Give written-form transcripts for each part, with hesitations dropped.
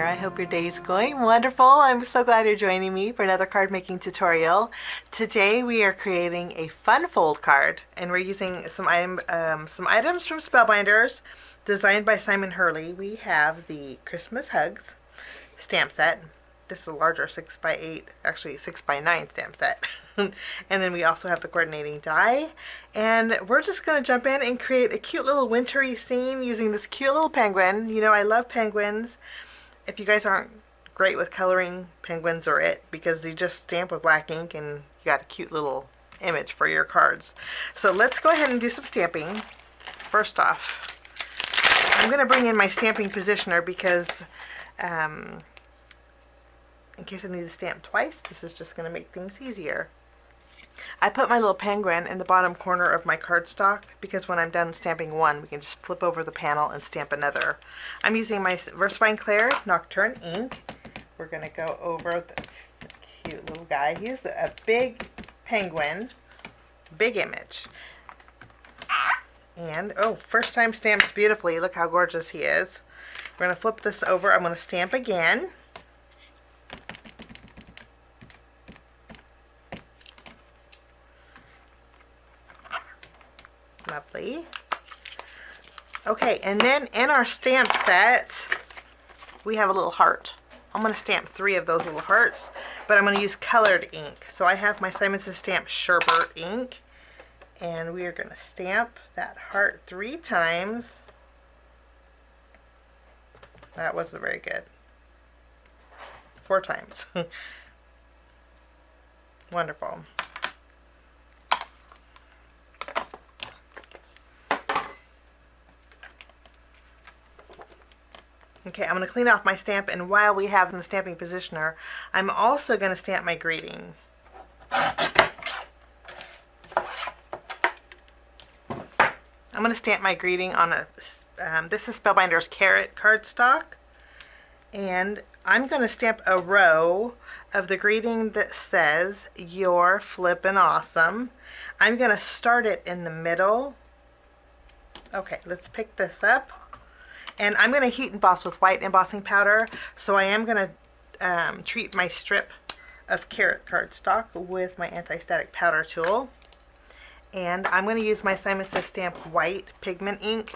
here. I hope your day is going wonderful. I'm so glad you're joining me for another card making tutorial. Today we are creating a Funfold card, and we're using some items from Spellbinders designed by Simon Hurley. We have the Christmas Hugs stamp set. This is a larger 6x8, actually 6x9 stamp set. And then we also have the coordinating die. And we're just going to jump in and create a cute little wintry scene using this cute little penguin. You know, I love penguins. If you guys aren't great with coloring, penguins are it, because you just stamp with black ink and you got a cute little image for your cards. So let's go ahead and do some stamping. First off, I'm going to bring in my stamping positioner because in case I need to stamp twice, this is just going to make things easier. I put my little penguin in the bottom corner of my cardstock because when I'm done stamping one, we can just flip over the panel and stamp another. I'm using my VersaFine Clair Nocturne ink. We're going to go over this cute little guy. He's a big penguin, big image. And, oh, first time stamps beautifully. Look how gorgeous he is. We're going to flip this over. I'm going to stamp again. Lovely. Okay, and then in our stamp sets, we have a little heart. I'm going to stamp 3 of those little hearts, but I'm going to use colored ink. So I have my Simon Says Stamp Sherbert ink, and we are going to stamp that heart 3 times. That wasn't very good. 4 times. Wonderful. Okay, I'm going to clean off my stamp, and while we have the stamping positioner, I'm also going to stamp my greeting. I'm going to stamp my greeting on a, this is Spellbinders Carrot cardstock, and I'm going to stamp a row of the greeting that says, "You're flippin' awesome." I'm going to start it in the middle. Okay, let's pick this up. And I'm going to heat emboss with white embossing powder, so I am going to treat my strip of carrot cardstock with my anti-static powder tool. And I'm going to use my Simon Says Stamp white pigment ink.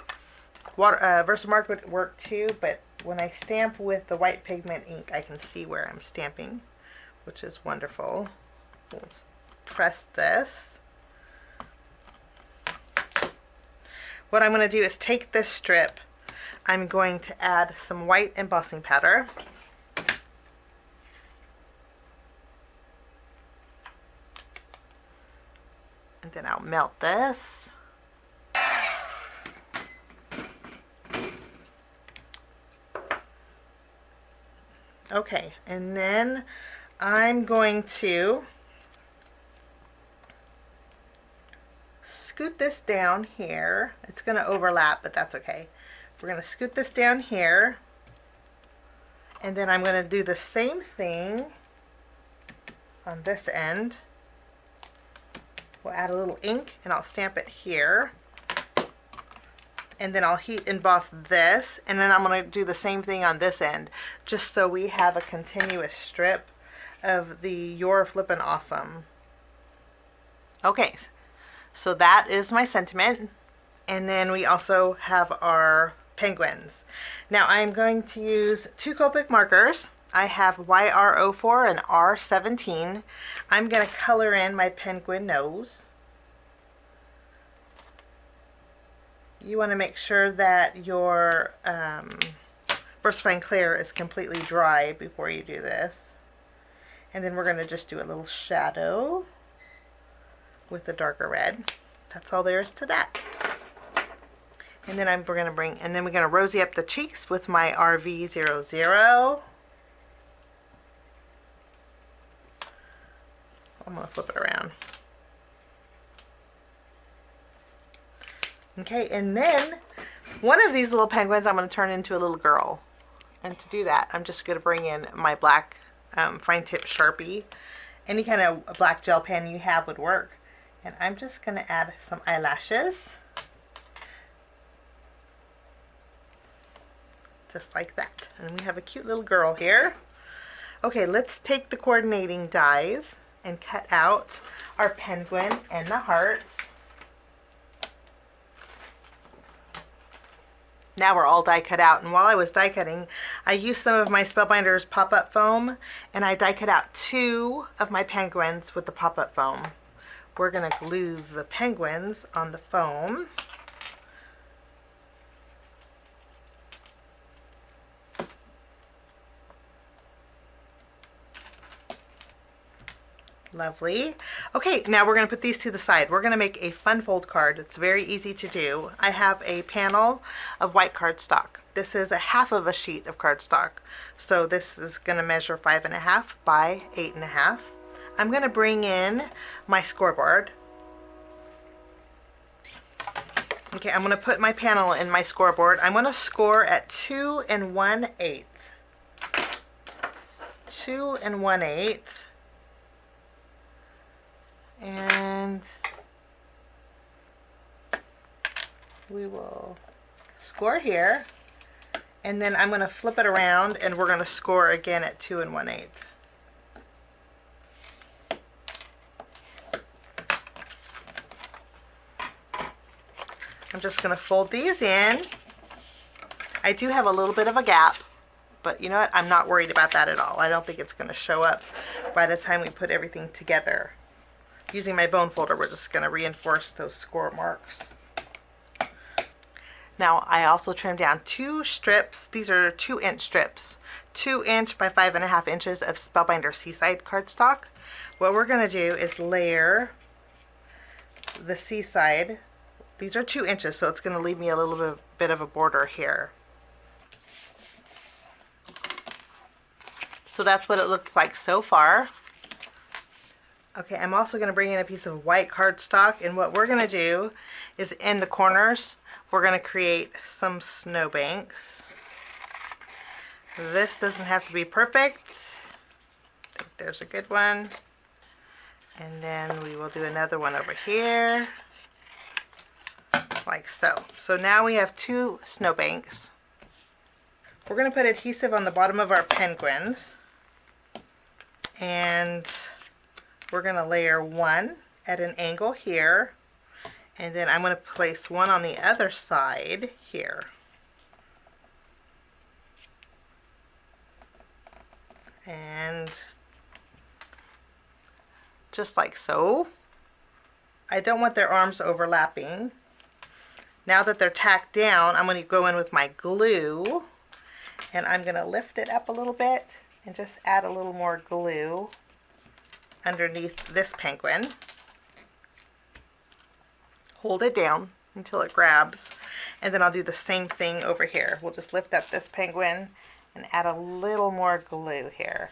Versamark would work too, but when I stamp with the white pigment ink, I can see where I'm stamping, which is wonderful. Let's press this. What I'm going to do is take this strip. I'm going to add some white embossing powder. And then I'll melt this. Okay, and then I'm going to scoot this down here. It's going to overlap, but that's okay. We're going to scoot this down here, and then I'm going to do the same thing on this end. We'll add a little ink, and I'll stamp it here, and then I'll heat emboss this, and then I'm going to do the same thing on this end, just so we have a continuous strip of the "You're Flippin' Awesome." Okay, so that is my sentiment, and then we also have our penguins. Now I'm going to use 2 Copic markers. I have YR04 and R17. I'm going to color in my penguin nose. You want to make sure that your VersaFine Clair is completely dry before you do this. And then we're going to just do a little shadow with the darker red. That's all there is to that. And then we're going to rosy up the cheeks with my RV00. I'm going to flip it around. Okay, and then one of these little penguins I'm going to turn into a little girl. And to do that, I'm just going to bring in my black fine tip Sharpie. Any kind of black gel pen you have would work. And I'm just going to add some eyelashes just like that. And we have a cute little girl here. Okay, let's take the coordinating dies and cut out our penguin and the hearts. Now we're all die cut out, and while I was die cutting, I used some of my Spellbinders pop-up foam, and I die cut out 2 of my penguins with the pop-up foam. We're going to glue the penguins on the foam. Lovely. Okay, now we're going to put these to the side. We're going to make a Funfold card. It's very easy to do. I have a panel of white cardstock. This is a half of a sheet of cardstock. So this is going to measure 5.5 by 8.5. I'm going to bring in my scoreboard. Okay, I'm going to put my panel in my scoreboard. I'm going to score at 2 1/8. 2 1/8. And we will score here, and then I'm going to flip it around and we're going to score again at 2 1/8. I'm just going to fold these in. I do have a little bit of a gap, but you know what? I'm not worried about that at all. I don't think it's going to show up by the time we put everything together. Using my bone folder, we're just going to reinforce those score marks. Now, I also trimmed down 2 strips. These are 2-inch strips. 2 inch by 5.5 inches of Spellbinder Seaside cardstock. What we're going to do is layer the Seaside. These are 2 inches, so it's going to leave me a little bit of a border here. So that's what it looks like so far. Okay, I'm also going to bring in a piece of white cardstock, and what we're going to do is in the corners, we're going to create some snowbanks. This doesn't have to be perfect. I think there's a good one. And then we will do another one over here, like so. So now we have 2 snowbanks. We're going to put adhesive on the bottom of our penguins, and we're going to layer 1 at an angle here, and then I'm going to place 1 on the other side here. And just like so. I don't want their arms overlapping. Now that they're tacked down, I'm going to go in with my glue, and I'm going to lift it up a little bit and just add a little more glue underneath this penguin. Hold it down until it grabs, and then I'll do the same thing over here. We'll just lift up this penguin and add a little more glue here.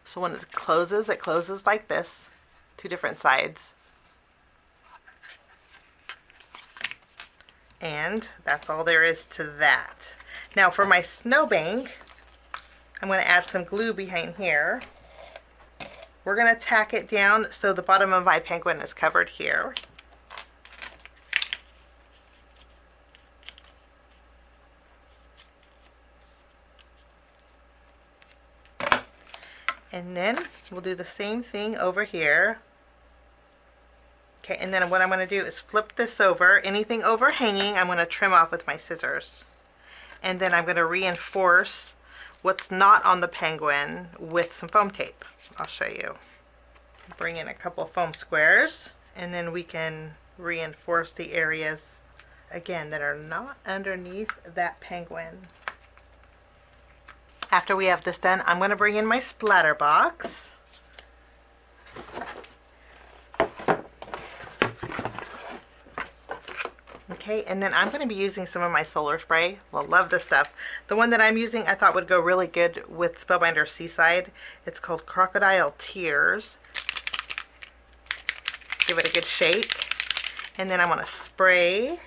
So when it closes like this, 2 different sides. And that's all there is to that. Now for my snowbank, I'm going to add some glue behind here. We're going to tack it down so the bottom of my penguin is covered here. And then we'll do the same thing over here. Okay, and then what I'm going to do is flip this over. Anything overhanging, I'm going to trim off with my scissors. And then I'm going to reinforce what's not on the penguin with some foam tape. I'll show you. Bring in a couple of foam squares, and then we can reinforce the areas again that are not underneath that penguin. After we have this done, I'm going to bring in my splatter box. Okay, and then I'm going to be using some of my solar spray. Well, love this stuff. The one that I'm using I thought would go really good with Spellbinders Seaside. It's called Crocodile Tears. Give it a good shake. And then I'm going to spray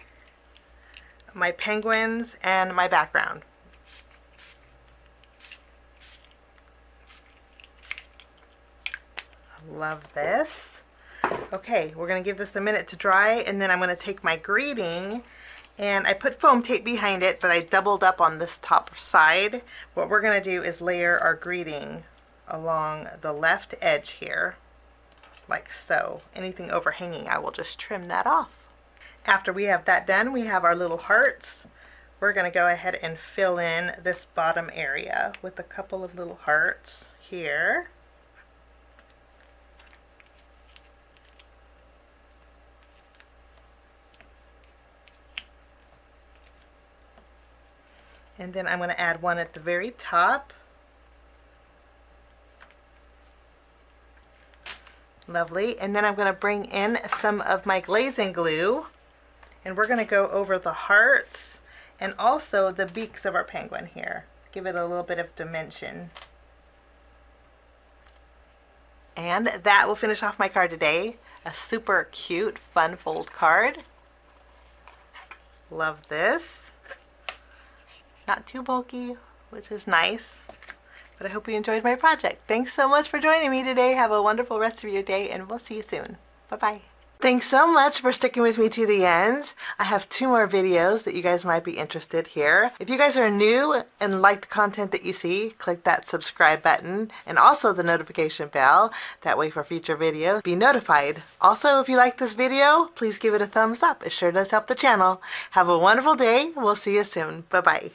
my penguins and my background. I love this. Okay, we're going to give this a minute to dry, and then I'm going to take my greeting And I put foam tape behind it, but I doubled up on this top side. What we're going to do is layer our greeting along the left edge here, like so. Anything overhanging, I will just trim that off. After we have that done, we have our little hearts. We're going to go ahead and fill in this bottom area with a couple of little hearts here. And then I'm going to add one at the very top. Lovely. And then I'm going to bring in some of my glazing glue, and we're going to go over the hearts and also the beaks of our penguin here. Give it a little bit of dimension. And that will finish off my card today. A super cute Funfold card. Love this. Not too bulky, which is nice. But I hope you enjoyed my project. Thanks so much for joining me today. Have a wonderful rest of your day, and we'll see you soon. Bye-bye. Thanks so much for sticking with me to the end. I have 2 more videos that you guys might be interested here. If you guys are new and like the content that you see, click that subscribe button and also the notification bell. That way for future videos, be notified. Also, if you like this video, please give it a thumbs up. It sure does help the channel. Have a wonderful day. We'll see you soon. Bye-bye.